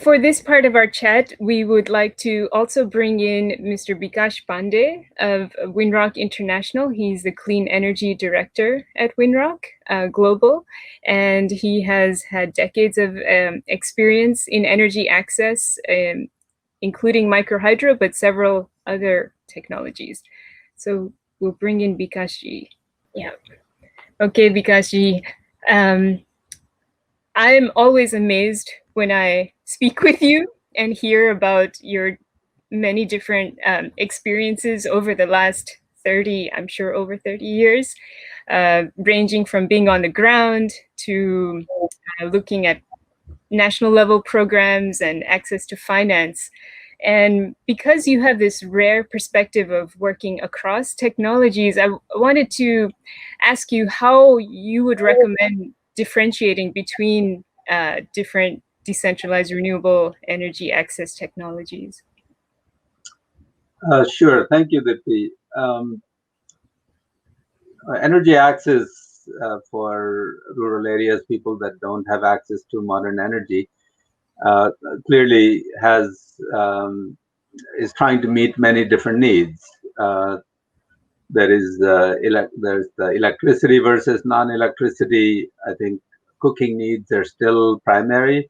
for this part of our chat, we would like to also bring in Mr. Bikash Pandey of Windrock International. He's the Clean Energy Director at Windrock Global, and he has had decades of experience in energy access, including microhydro, but several other technologies. So we'll bring in Bikash. Yeah. Okay, Bikash. I'm always amazed when I speak with you and hear about your many different experiences over the last 30, I'm sure over 30 years, ranging from being on the ground to looking at national level programs and access to finance. And because you have this rare perspective of working across technologies, I wanted to ask you how you would recommend differentiating between different decentralized renewable energy access technologies. Sure. Thank you, Dipti. Energy access for rural areas, people that don't have access to modern energy, clearly is trying to meet many different needs. There's the electricity versus non-electricity. I think cooking needs are still primary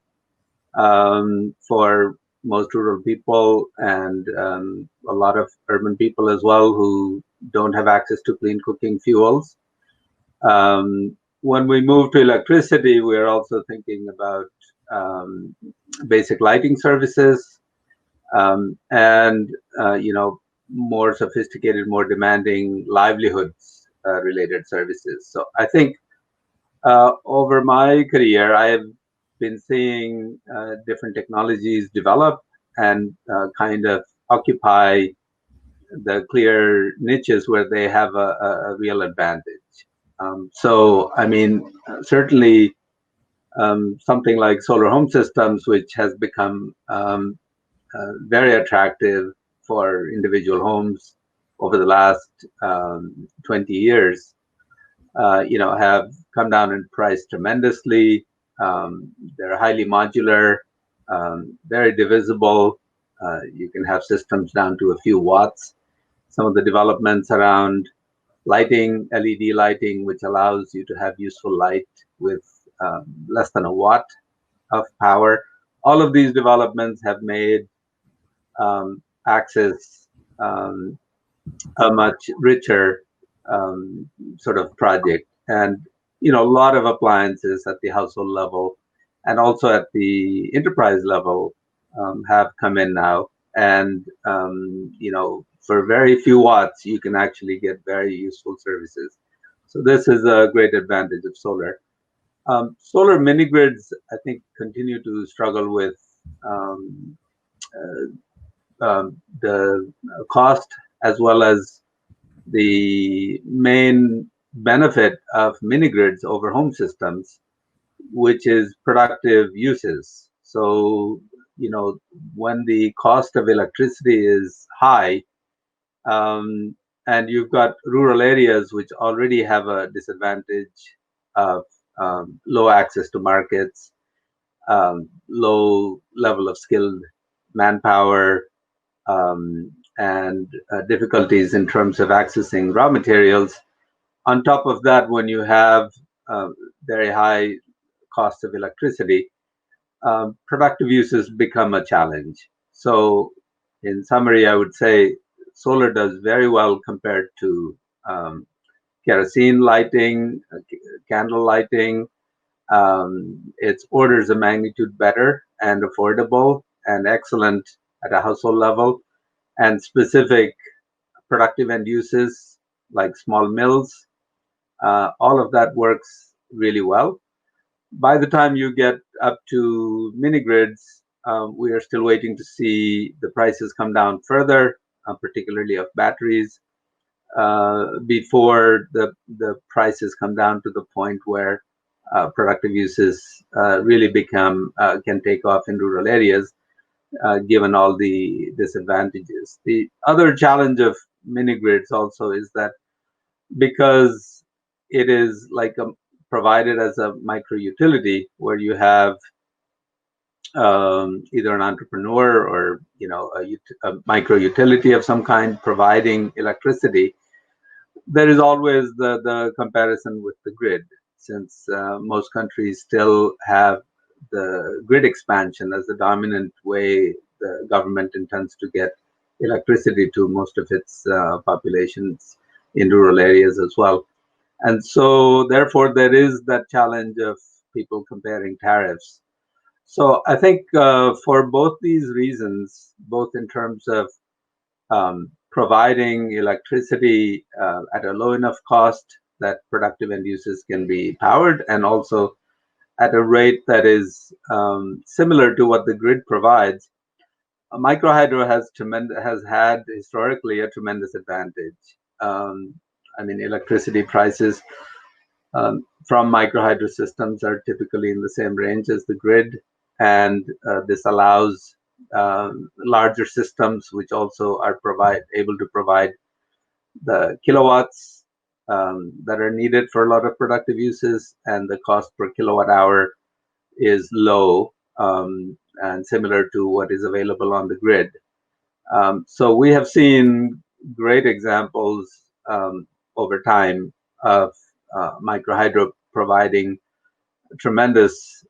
for most rural people, and a lot of urban people as well who don't have access to clean cooking fuels. When we move to electricity, we're also thinking about basic lighting services and more sophisticated, more demanding livelihoods related services. So I think over my career, I have been seeing different technologies develop and kind of occupy the clear niches where they have a real advantage. So, I mean, certainly something like solar home systems, which has become very attractive for individual homes over the last 20 years, have come down in price tremendously. They're highly modular, very divisible. You can have systems down to a few watts. Some of the developments around lighting, LED lighting, which allows you to have useful light with less than a watt of power. All of these developments have made access a much richer sort of project. And a lot of appliances at the household level and also at the enterprise level have come in now. And for very few watts, you can actually get very useful services. So this is a great advantage of solar. Solar mini grids, I think, continue to struggle with the cost as well as the main benefit of mini grids over home systems, which is productive uses. So, when the cost of electricity is high, and you've got rural areas which already have a disadvantage of low access to markets, low level of skilled manpower, and difficulties in terms of accessing raw materials. On top of that, when you have very high cost of electricity, productive uses become a challenge. So in summary, I would say solar does very well compared to kerosene lighting, candle lighting. It's orders of magnitude better and affordable and excellent at a household level, and specific productive end uses like small mills. All of that works really well. By the time you get up to mini grids, we are still waiting to see the prices come down further, particularly of batteries, before the prices come down to the point where productive uses really can take off in rural areas, given all the disadvantages. The other challenge of mini grids also is that because it is like provided as a micro utility where you have either an entrepreneur or a micro utility of some kind providing electricity, there is always the comparison with the grid, since most countries still have the grid expansion as the dominant way the government intends to get electricity to most of its populations in rural areas as well. And so, therefore, there is that challenge of people comparing tariffs. So I think for both these reasons, both in terms of providing electricity at a low enough cost that productive end uses can be powered, and also at a rate that is similar to what the grid provides, microhydro has had historically a tremendous advantage. I mean, electricity prices from microhydro systems are typically in the same range as the grid, and this allows larger systems, which also are able to provide the kilowatts that are needed for a lot of productive uses, and the cost per kilowatt hour is low and similar to what is available on the grid. So we have seen great examples over time of microhydro providing tremendous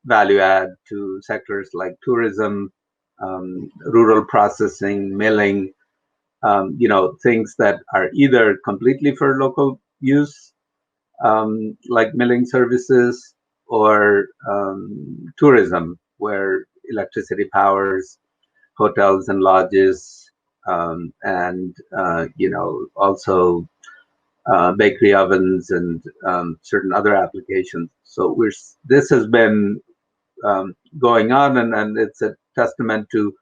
value add to sectors like tourism, rural processing, milling, things that are either completely for local use, like milling services, or tourism, where electricity powers hotels and lodges, and also bakery ovens and certain other applications. So this has been going on, and it's a testament to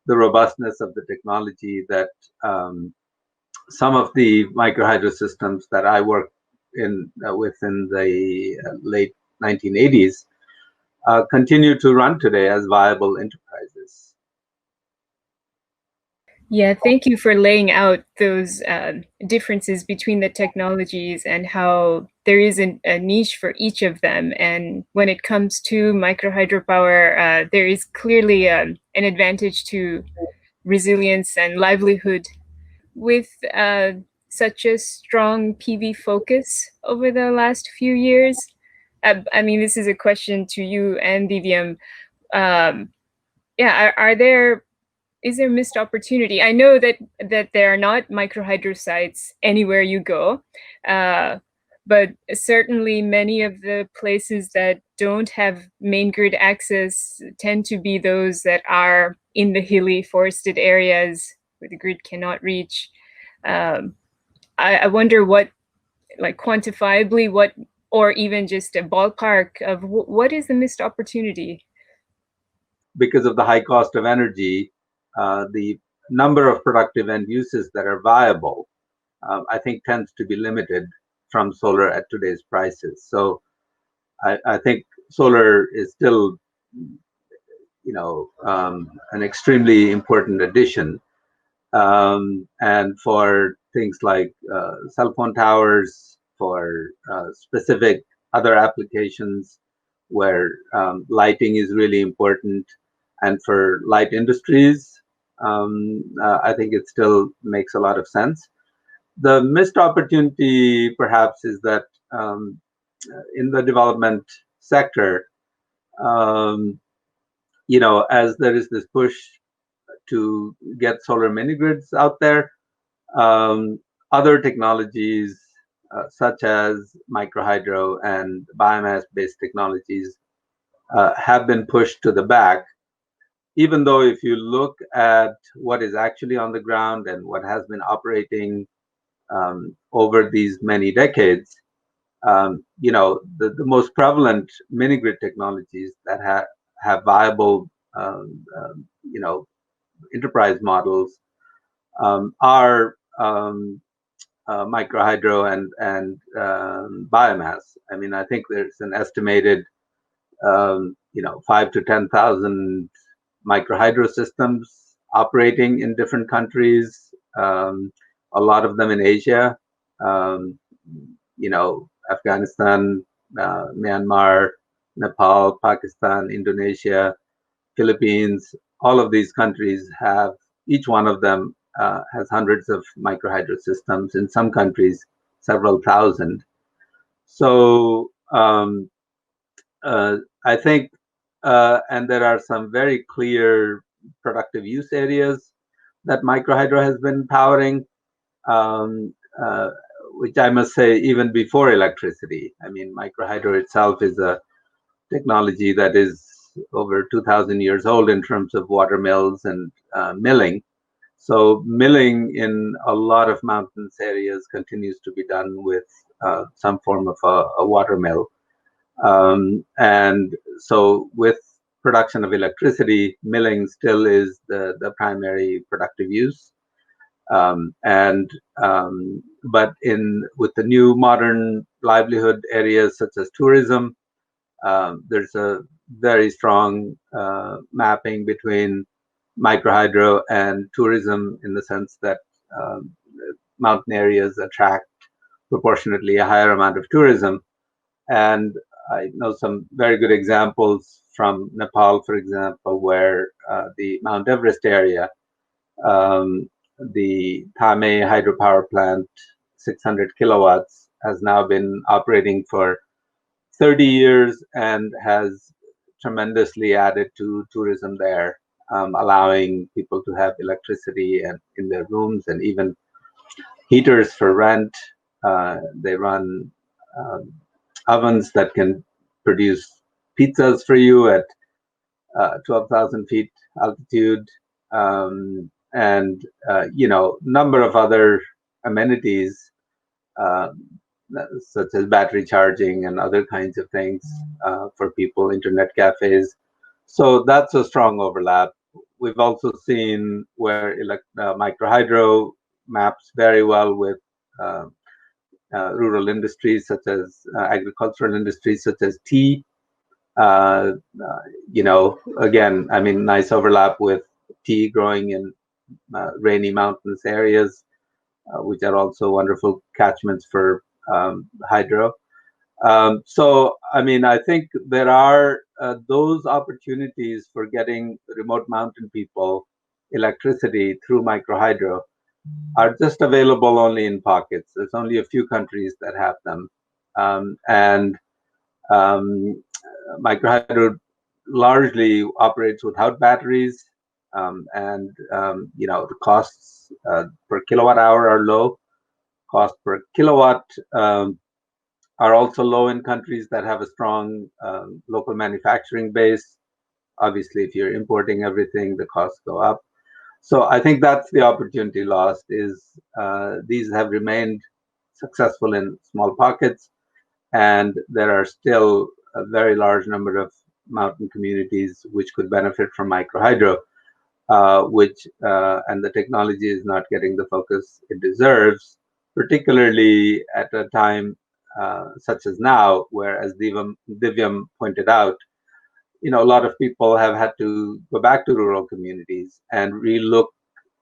the robustness of the technology that some of the microhydro systems that I worked within the late 1980s continue to run today as viable enterprises. Yeah, thank you for laying out those differences between the technologies and how there is a niche for each of them. And when it comes to micro hydropower, there is clearly an advantage to resilience and livelihood. With such a strong PV focus over the last few years, I mean, this is a question to you and Divyam. Yeah, is there missed opportunity? I know that there are not microhydro sites anywhere you go, but certainly many of the places that don't have main grid access tend to be those that are in the hilly forested areas where the grid cannot reach. I wonder what, like quantifiably, what, or even just a ballpark of what is the missed opportunity? Because of the high cost of energy, the number of productive end uses that are viable, I think, tends to be limited from solar at today's prices. So I think solar is still, an extremely important addition. And for things like cell phone towers, for specific other applications where lighting is really important, and for light industries, I think it still makes a lot of sense. The missed opportunity, perhaps, is that in the development sector, as there is this push to get solar mini grids out there, other technologies such as microhydro and biomass-based technologies have been pushed to the back, even though if you look at what is actually on the ground and what has been operating over these many decades, the most prevalent mini-grid technologies that have viable, enterprise models are microhydro and biomass. I mean, I think there's an estimated 5 to 10,000 microhydro systems operating in different countries, a lot of them in Asia, Afghanistan, Myanmar, Nepal, Pakistan, Indonesia, Philippines, all of these countries have, each one of them has hundreds of microhydro systems, in some countries, several thousand. So I think, and there are some very clear productive use areas that microhydro has been powering, um, uh, which I must say, even before electricity. I mean, microhydro itself is a technology that is over 2,000 years old in terms of water mills and milling. So milling in a lot of mountainous areas continues to be done with some form of a water mill. And so with production of electricity, milling still is the primary productive use. And but in with the new modern livelihood areas such as tourism, there's a very strong mapping between microhydro and tourism, in the sense that um, mountain areas attract proportionately a higher amount of tourism. And I know some very good examples from Nepal, for example, where the Mount Everest area, um, the Thame hydropower plant, 600 kilowatts, has now been operating for 30 years and has tremendously added to tourism there, allowing people to have electricity and in their rooms, and even heaters for rent. They run um, ovens that can produce pizzas for you at 12,000 feet altitude, and number of other amenities, uh, such as battery charging and other kinds of things for people, internet cafes. So that's a strong overlap. We've also seen where microhydro maps very well with uh, rural industries, such as agricultural industries, such as tea. Uh, Again, I mean, nice overlap with tea growing in rainy mountainous areas, which are also wonderful catchments for hydro. So, I mean, I think there are those opportunities for getting remote mountain people electricity through microhydro are just available only in pockets. There's only a few countries that have them. And um, Microhydro largely operates without batteries, and the costs per kilowatt hour are low. Cost per kilowatt are also low in countries that have a strong local manufacturing base. Obviously, if you're importing everything, the costs go up. So I think that's the opportunity lost. Is these have remained successful in small pockets, and there are still a very large number of mountain communities which could benefit from microhydro, which and the technology is not getting the focus it deserves, particularly at a time such as now, where, as Divyam pointed out, a lot of people have had to go back to rural communities and relook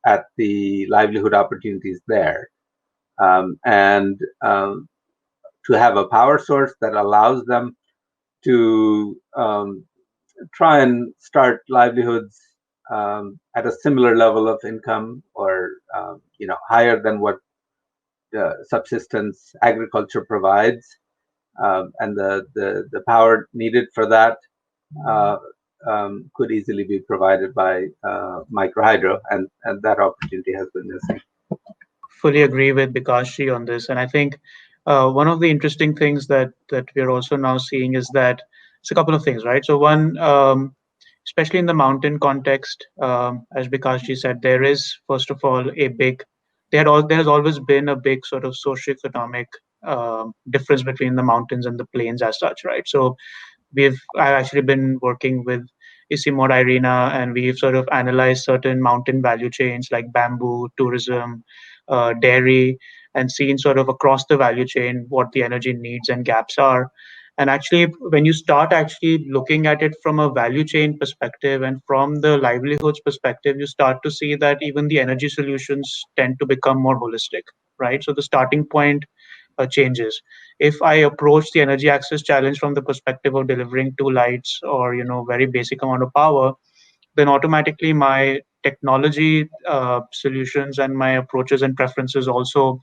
at the livelihood opportunities there, and to have a power source that allows them to try and start livelihoods at a similar level of income, or higher than what subsistence agriculture provides, and the power needed for that uh, could easily be provided by microhydro, and that opportunity has been missing. Fully agree with Bikashi on this, and I think one of the interesting things that we're also now seeing is that it's a couple of things, right? So one, especially in the mountain context, as Bikashi said, there is first of all a big there has always been a big sort of socioeconomic difference between the mountains and the plains as such, right? So I've actually been working with Isimod Irina, and we've sort of analyzed certain mountain value chains like bamboo, tourism, dairy, and seen sort of across the value chain what the energy needs and gaps are. And actually, when you start actually looking at it from a value chain perspective and from the livelihoods perspective, you start to see that even the energy solutions tend to become more holistic, right? So the starting point changes. If I approach the energy access challenge from the perspective of delivering 2 lights or very basic amount of power, then automatically my technology solutions and my approaches and preferences also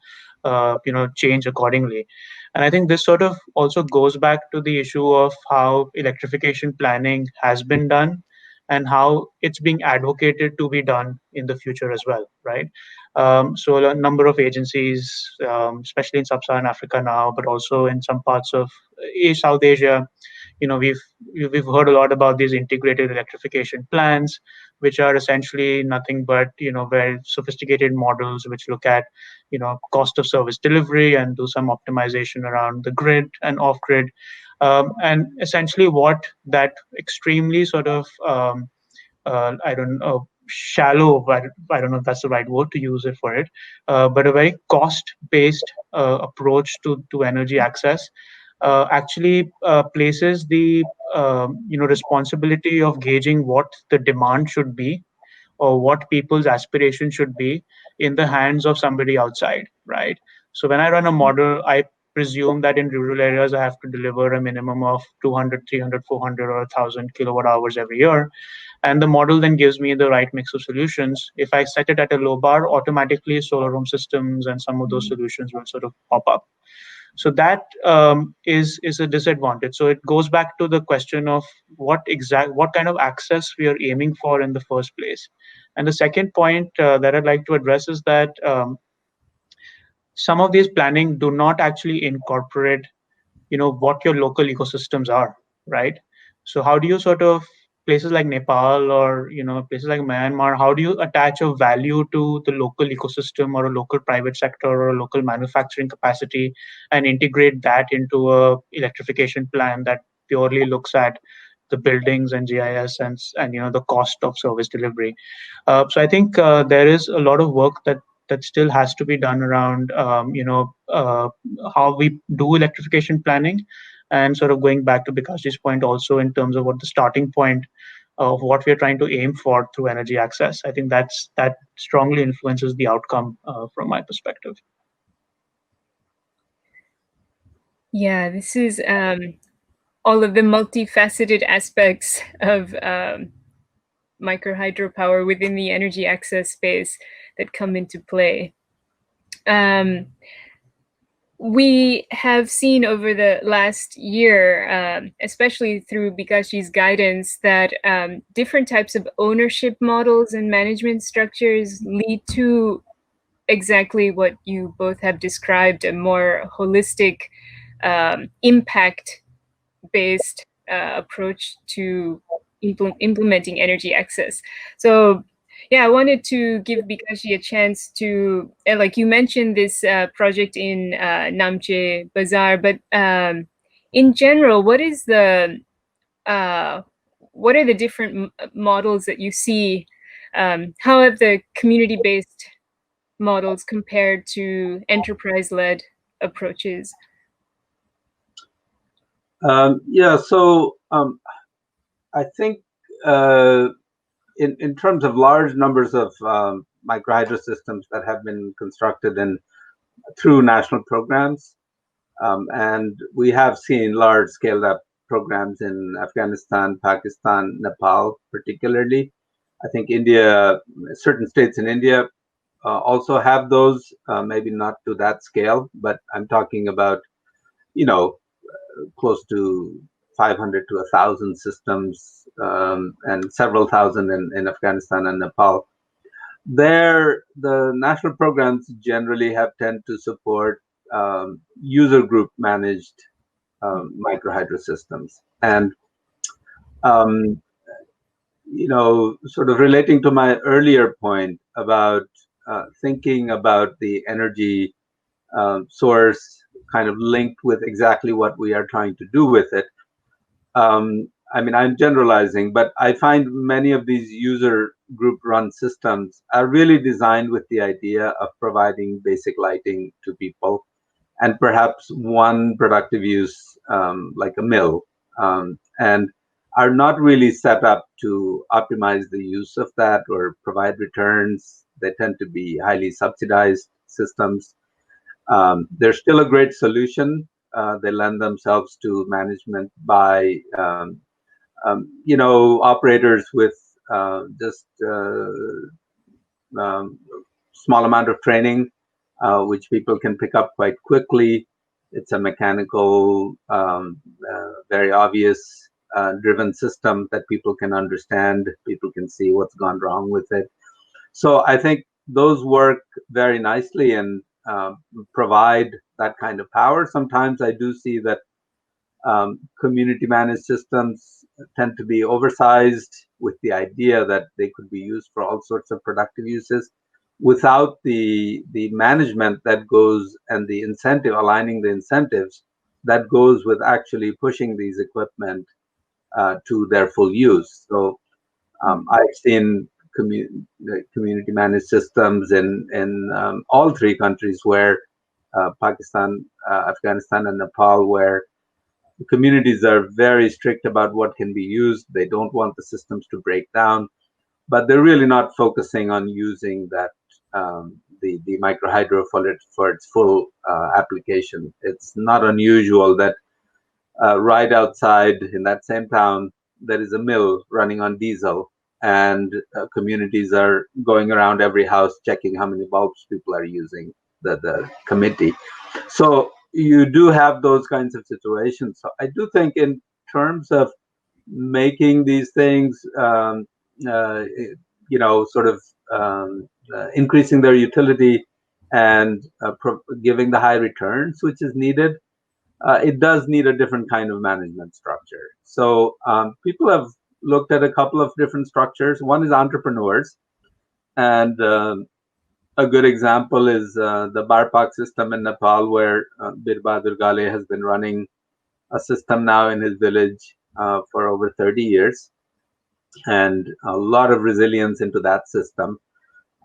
change accordingly. And I think this sort of also goes back to the issue of how electrification planning has been done and how it's being advocated to be done in the future as well, right? So a number of agencies, especially in sub-Saharan Africa now, but also in some parts of South Asia, we've heard a lot about these integrated electrification plans, which are essentially nothing but very sophisticated models which look at cost of service delivery and do some optimization around the grid and off grid. And essentially what that extremely sort of I don't know, shallow, I don't know if that's the right word to use it for it, but a very cost-based approach to energy access actually places the responsibility of gauging what the demand should be or what people's aspiration should be in the hands of somebody outside, right? So when I run a model, I presume that in rural areas, I have to deliver a minimum of 200, 300, 400, or 1,000 kilowatt hours every year. And the model then gives me the right mix of solutions. If I set it at a low bar, automatically solar home systems and some of those solutions will sort of pop up. So that is a disadvantage. So it goes back to the question of what kind of access we are aiming for in the first place. And the second point that I'd like to address is that some of these planning do not actually incorporate what your local ecosystems are, right? So how do you sort of, places like Nepal or places like Myanmar, how do you attach a value to the local ecosystem or a local private sector or a local manufacturing capacity and integrate that into a electrification plan that purely looks at the buildings and GIS and the cost of service delivery? So I think there is a lot of work that still has to be done around how we do electrification planning, and sort of going back to Bikash's point also in terms of what the starting point of what we are trying to aim for through energy access. I think that strongly influences the outcome from my perspective. Yeah, this is all of the multifaceted aspects of micro hydropower within the energy access space that come into play. We have seen over the last year, especially through Bikashi's guidance, that different types of ownership models and management structures lead to exactly what you both have described, a more holistic, impact-based approach to implementing energy access. So yeah, I wanted to give Bikashi a chance to, like you mentioned, this project in Namche Bazaar, but in general, what are the different models that you see? How have the community-based models compared to enterprise-led approaches? Yeah, so I think in terms of large numbers of microhydro systems that have been constructed through national programs, and we have seen large scaled up programs in Afghanistan, Pakistan, Nepal, particularly. I think India, certain states in India also have those, maybe not to that scale, but I'm talking about, close to 500 to 1,000 systems and several thousand in Afghanistan and Nepal. There, the national programs generally tend to support user group managed microhydro systems. And, sort of relating to my earlier point about thinking about the energy source kind of linked with exactly what we are trying to do with it. I mean, I'm generalizing, but I find many of these user group run systems are really designed with the idea of providing basic lighting to people and perhaps one productive use like a mill, and are not really set up to optimize the use of that or provide returns. They tend to be highly subsidized systems. They're still a great solution. They lend themselves to management by operators with just small amount of training, which people can pick up quite quickly. It's a mechanical, very obvious driven system that people can understand. People can see what's gone wrong with it. So I think those work very nicely and provide that kind of power. Sometimes I do see that community managed systems tend to be oversized with the idea that they could be used for all sorts of productive uses without the management that goes and the incentive, aligning the incentives that goes with actually pushing these equipment to their full use. So I've seen community managed systems in all three countries, where Pakistan, Afghanistan, and Nepal, where the communities are very strict about what can be used. They don't want the systems to break down, but they're really not focusing on using that the micro hydro for its full application. It's not unusual that right outside in that same town there is a mill running on diesel, and communities are going around every house checking how many bulbs people are using, the committee. So you do have those kinds of situations. So I do think in terms of making these things sort of increasing their utility and giving the high returns which is needed, it does need a different kind of management structure. So people have looked at a couple of different structures. One is entrepreneurs, and a good example is the Barpak system in Nepal, where Bir Bahadur Ghale has been running a system now in his village for over 30 years, and a lot of resilience into that system.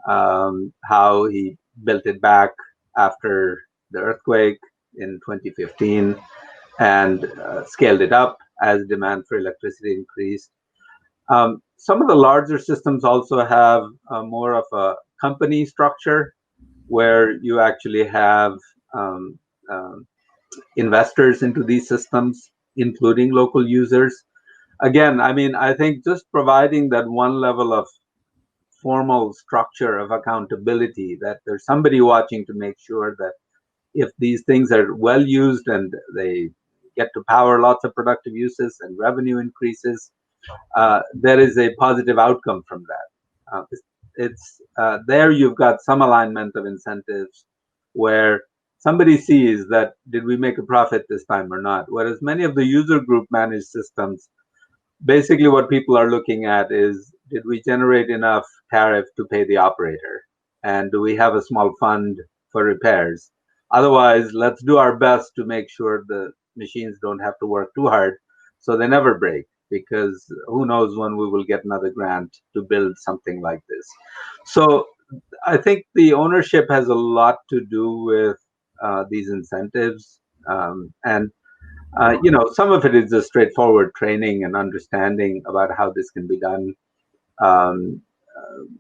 How he built it back after the earthquake in 2015 and scaled it up as demand for electricity increased. Some of the larger systems also have more of a company structure, where you actually have investors into these systems, including local users. Again, I mean, I think just providing that one level of formal structure of accountability, that there's somebody watching to make sure that if these things are well used and they get to power lots of productive uses and revenue increases, there is a positive outcome from that. It's there you've got some alignment of incentives where somebody sees that did we make a profit this time or not. Whereas many of the user group managed systems, basically what people are looking at is, did we generate enough tariff to pay the operator? And do we have a small fund for repairs? Otherwise, let's do our best to make sure the machines don't have to work too hard so they never break, because who knows when we will get another grant to build something like this. So I think the ownership has a lot to do with these incentives. And some of it is just straightforward training and understanding about how this can be done.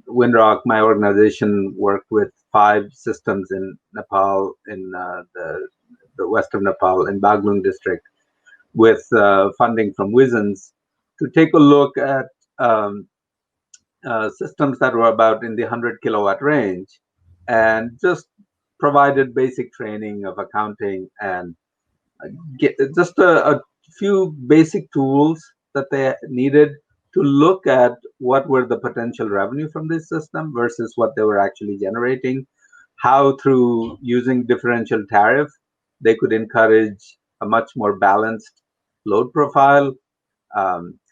Windrock, my organization, worked with 5 systems in Nepal, in the west of Nepal, in Baglung district, with funding from Wizens, to take a look at systems that were about in the 100 kilowatt range, and just provided basic training of accounting and get just a few basic tools that they needed to look at what were the potential revenue from this system versus what they were actually generating, how through using differential tariff they could encourage a much more balanced load profile,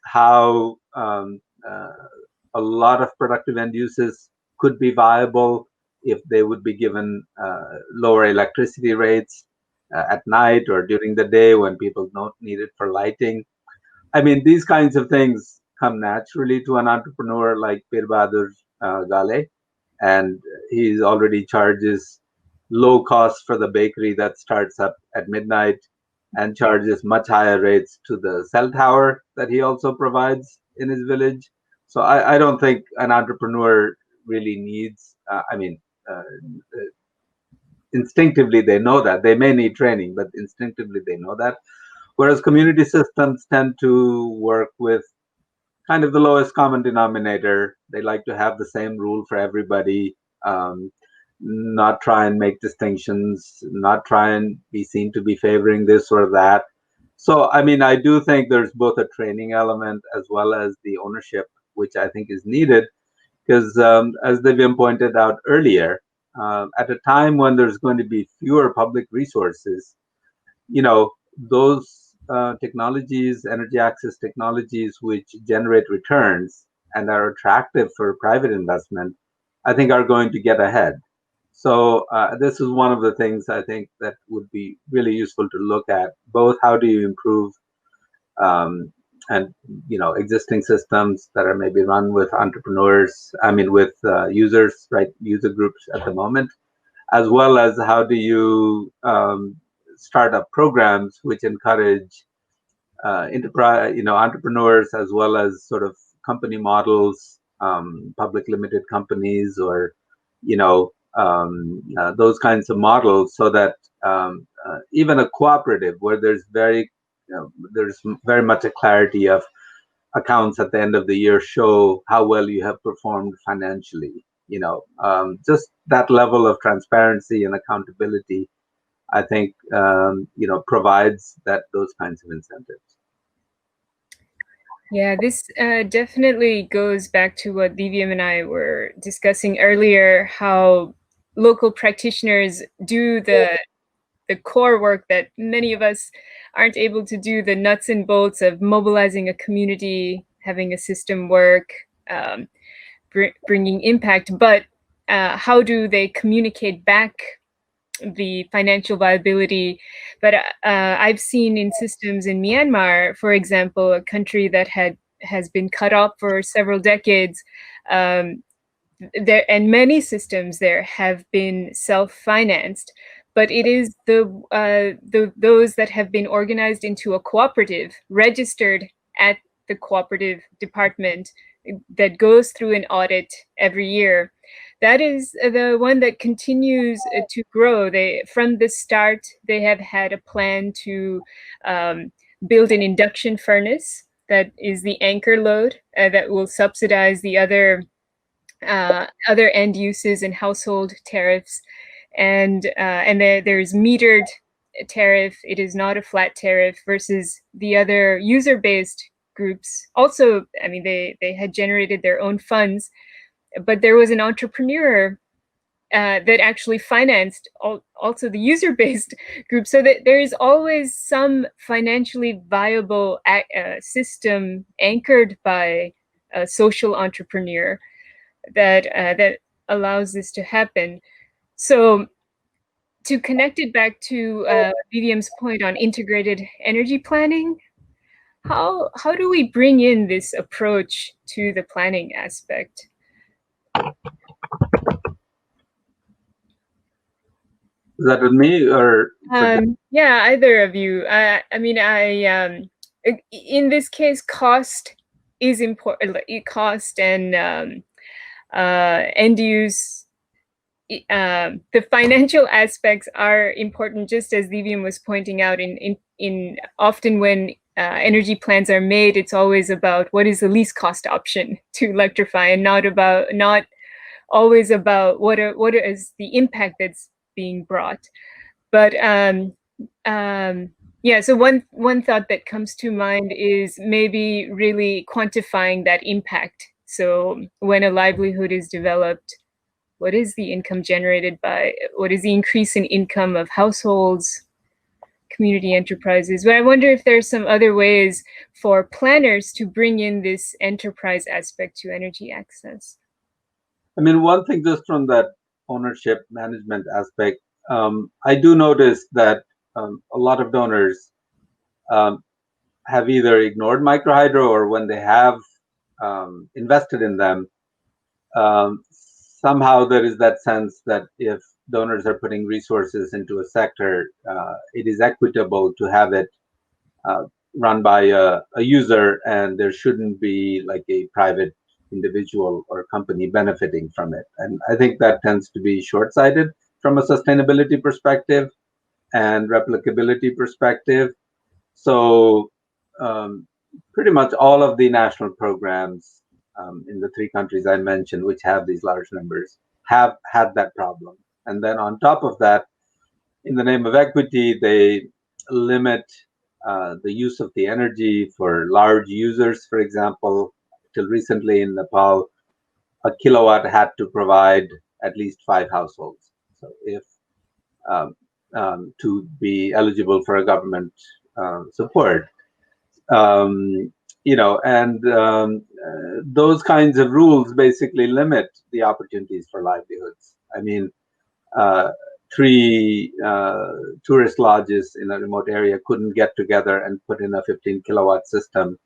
how a lot of productive end uses could be viable if they would be given lower electricity rates at night or during the day when people don't need it for lighting. I mean, these kinds of things come naturally to an entrepreneur like Bir Bahadur Ghale, and he already charges low cost for the bakery that starts up at midnight, and charges much higher rates to the cell tower that he also provides in his village. So I don't think an entrepreneur really needs, instinctively they know that. They may need training, but instinctively they know that. Whereas community systems tend to work with kind of the lowest common denominator. They like to have the same rule for everybody, not try and make distinctions, not try and be seen to be favoring this or that. So, I mean, I do think there's both a training element as well as the ownership, which I think is needed, because as Divyam pointed out earlier, at a time when there's going to be fewer public resources, you know, those technologies, energy access technologies, which generate returns and are attractive for private investment, I think are going to get ahead. So this is one of the things I think that would be really useful to look at. Both how do you improve and existing systems that are maybe run with entrepreneurs, I mean with users, right, user groups at the moment, as well as how do you start up programs which encourage enterprise, entrepreneurs, as well as sort of company models, public limited companies, or those kinds of models, so that even a cooperative where there's very much a clarity of accounts at the end of the year show how well you have performed financially. Just that level of transparency and accountability, I think, provides those kinds of incentives. Yeah, this definitely goes back to what Divyam and I were discussing earlier, how local practitioners do the core work that many of us aren't able to do, the nuts and bolts of mobilizing a community, having a system work, bringing impact. But how do they communicate back the financial viability? But I've seen in systems in Myanmar, for example, a country that has been cut off for several decades, there, and many systems there have been self-financed, but it is those that have been organized into a cooperative, registered at the cooperative department, that goes through an audit every year. That is the one that continues to grow. From the start, they have had a plan to build an induction furnace that is the anchor load that will subsidize the other end uses and household tariffs, and there's metered tariff. It is not a flat tariff, versus the other user-based groups. Also, I mean, they had generated their own funds, but there was an entrepreneur that actually financed also the user-based group, so that there is always some financially viable system anchored by a social entrepreneur that allows this to happen. So to connect it back to Viviam's point on integrated energy planning, how do we bring in this approach to the planning aspect? Is that with me or? Yeah, either of you. I mean, in this case, cost is important. Cost and end use. The financial aspects are important, just as Divyam was pointing out. In often when energy plans are made, it's always about what is the least cost option to electrify, and not always about what is the impact that's being brought. But yeah, so one thought that comes to mind is maybe really quantifying that impact. So when a livelihood is developed, what is the income generated by, what is the increase in income of households, community enterprises? But I wonder if there's some other ways for planners to bring in this enterprise aspect to energy access. I mean, one thing just from that ownership management aspect, I do notice that a lot of donors have either ignored microhydro, or when they have invested in them, somehow there is that sense that if donors are putting resources into a sector, it is equitable to have it run by a user, and there shouldn't be like a private individual or company benefiting from it. And I think that tends to be short-sighted. from a sustainability perspective and replicability perspective. So pretty much all of the national programs in the 3 countries I mentioned, which have these large numbers, have had that problem. And then on top of that, in the name of equity, they limit the use of the energy for large users. For example, till recently in Nepal, a kilowatt had to provide at least 5 households. So if to be eligible for a government support, those kinds of rules basically limit the opportunities for livelihoods. I mean, 3 tourist lodges in a remote area couldn't get together and put in a 15 kilowatt system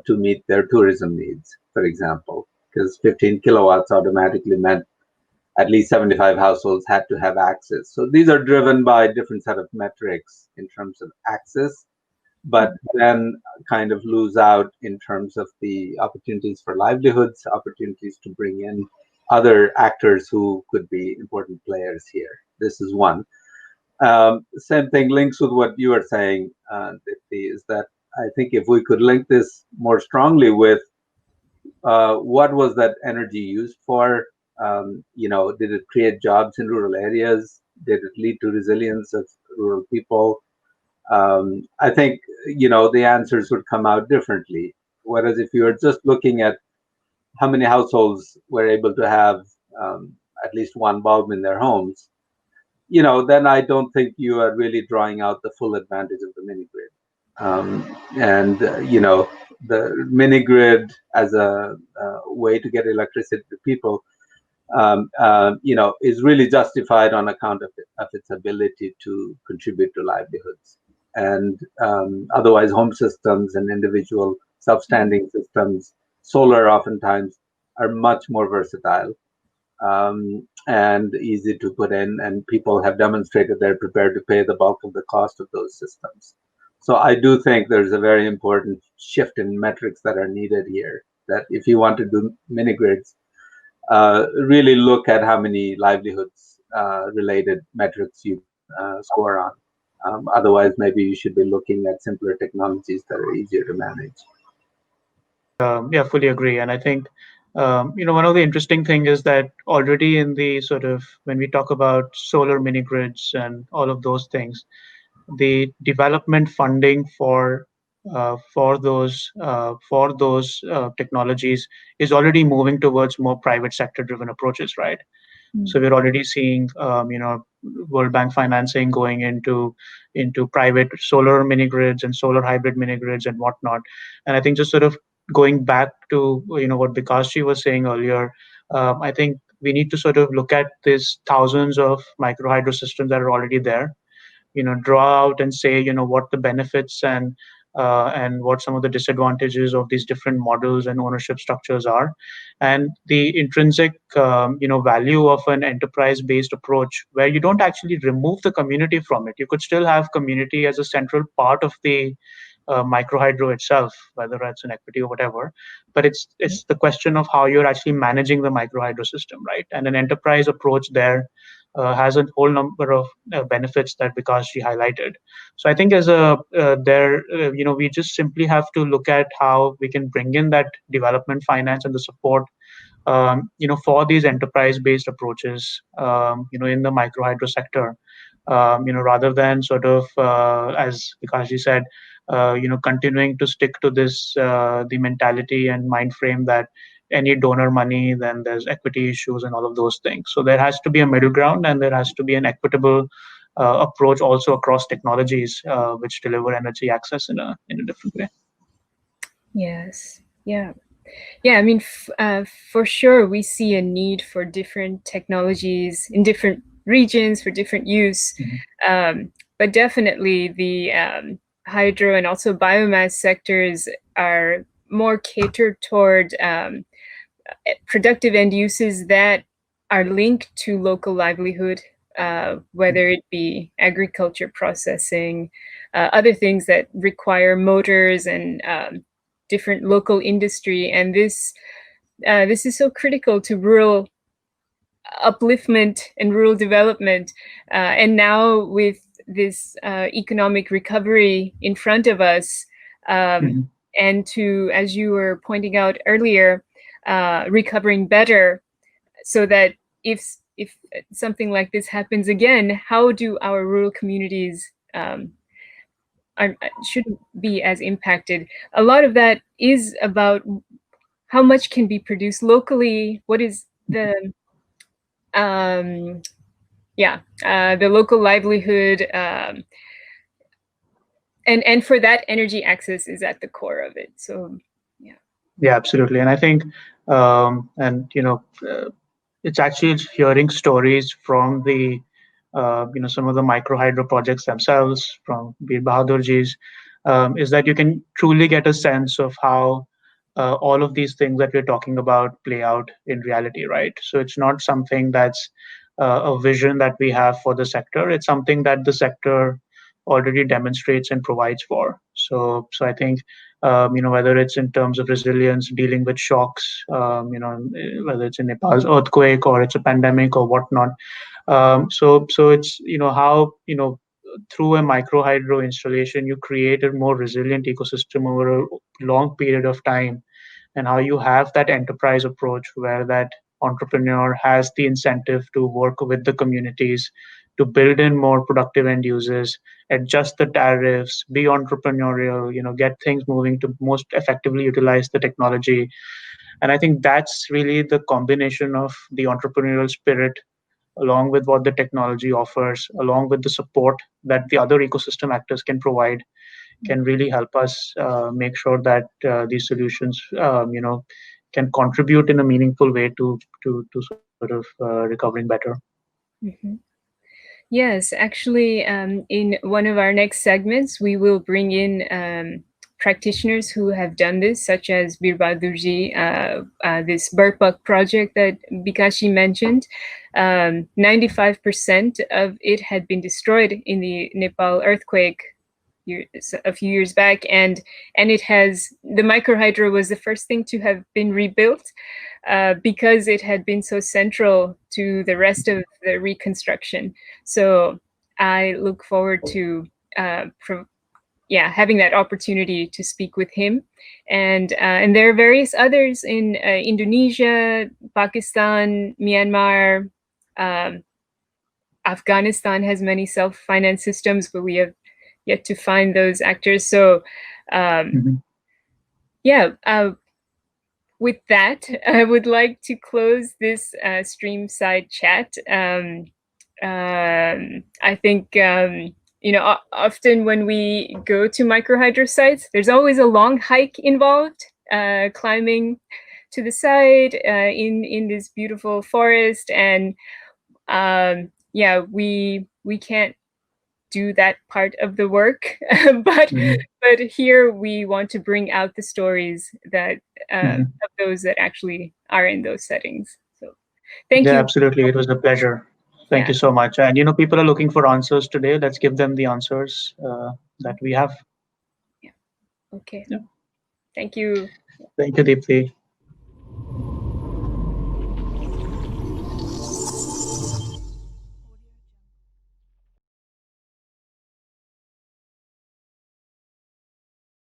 to meet their tourism needs, for example, because 15 kilowatts automatically meant at least 75 households had to have access. So these are driven by a different set of metrics in terms of access, but then kind of lose out in terms of the opportunities for livelihoods, opportunities to bring in other actors who could be important players here. This is one. Same thing links with what you are saying, Dipti, is that I think if we could link this more strongly with what was that energy used for? Did it create jobs in rural areas? Did it lead to resilience of rural people? I think, the answers would come out differently. Whereas if you are just looking at how many households were able to have at least one bulb in their homes, then I don't think you are really drawing out the full advantage of the mini-grid. The mini-grid as a way to get electricity to people, is really justified on account of its ability to contribute to livelihoods. And otherwise, home systems and individual self-standing systems, solar oftentimes, are much more versatile and easy to put in, and people have demonstrated they're prepared to pay the bulk of the cost of those systems. So I do think there's a very important shift in metrics that are needed here, that if you want to do mini-grids, really look at how many livelihoods related metrics you score on. Otherwise, maybe you should be looking at simpler technologies that are easier to manage. Yeah, fully agree. And I think, one of the interesting things is that already in the sort of, when we talk about solar mini grids and all of those things, the development funding for those technologies is already moving towards more private sector driven approaches, right? So we're already seeing, World Bank financing going into private solar mini grids and solar hybrid mini grids and whatnot. And I think just sort of going back to what Vikasji was saying earlier, I think we need to sort of look at these thousands of micro hydro systems that are already there. Draw out and say what the benefits and what some of the disadvantages of these different models and ownership structures are, and the intrinsic value of an enterprise-based approach where you don't actually remove the community from it. You could still have community as a central part of the micro hydro itself, whether it's an equity or whatever. But it's the question of how you're actually managing the micro hydro system, right? And an enterprise approach there has a whole number of benefits that Vikasji highlighted. So I think we just simply have to look at how we can bring in that development finance and the support, for these enterprise-based approaches, in the micro hydro sector, rather than sort of, as Vikasji said, continuing to stick to this, the mentality and mind frame that any donor money, then there's equity issues and all of those things. So there has to be a middle ground, and there has to be an equitable approach also across technologies which deliver energy access in a different way. Yes. Yeah. I mean, for sure, we see a need for different technologies in different regions for different use. But definitely the hydro and also biomass sectors are more catered toward productive end uses that are linked to local livelihood, whether it be agriculture processing, other things that require motors and different local industry. And this is so critical to rural upliftment and rural development. And now with this economic recovery in front of us, and to, as you were pointing out earlier, recovering better, so that if something like this happens again, how do our rural communities shouldn't be as impacted? A lot of that is about how much can be produced locally, what is the the local livelihood, and for that, energy access is at the core of it. So yeah, absolutely. And I think it's actually hearing stories from the some of the micro hydro projects themselves, from Bir Bahadurji's, is that you can truly get a sense of how all of these things that we're talking about play out in reality, right? So it's not something that's a vision that we have for the sector. It's something that the sector already demonstrates and provides for. So I think whether it's in terms of resilience, dealing with shocks, whether it's in Nepal's earthquake or it's a pandemic or whatnot. So it's how through a micro hydro installation you create a more resilient ecosystem over a long period of time, and how you have that enterprise approach where that entrepreneur has the incentive to work with the communities to build in more productive end users, adjust the tariffs, be entrepreneurial, get things moving to most effectively utilize the technology. And I think that's really the combination of the entrepreneurial spirit along with what the technology offers, along with the support that the other ecosystem actors can provide, can really help us make sure that these solutions, can contribute in a meaningful way to sort of recovering better. Yes, actually, in one of our next segments, we will bring in practitioners who have done this, such as Bir Bahadurji, this Barpak project that Bikashi mentioned. 95% of it had been destroyed in the Nepal earthquake a few years back, and the microhydro was the first thing to have been rebuilt because it had been so central to the rest of the reconstruction. So I look forward to having that opportunity to speak with him, and there are various others in Indonesia, Pakistan, Myanmar. Afghanistan has many self-financed systems, but we have yet to find those actors. So with that, I would like to close this StreamSide Chat. I think often when we go to microhydro sites, there's always a long hike involved, climbing to the side in this beautiful forest, and we can't do that part of the work, but here we want to bring out the stories that of those that actually are in those settings. So thank you. Absolutely, it was a pleasure. Thank you so much. And people are looking for answers today. Let's give them the answers that we have. Okay. Thank you. Thank you, Deepthi.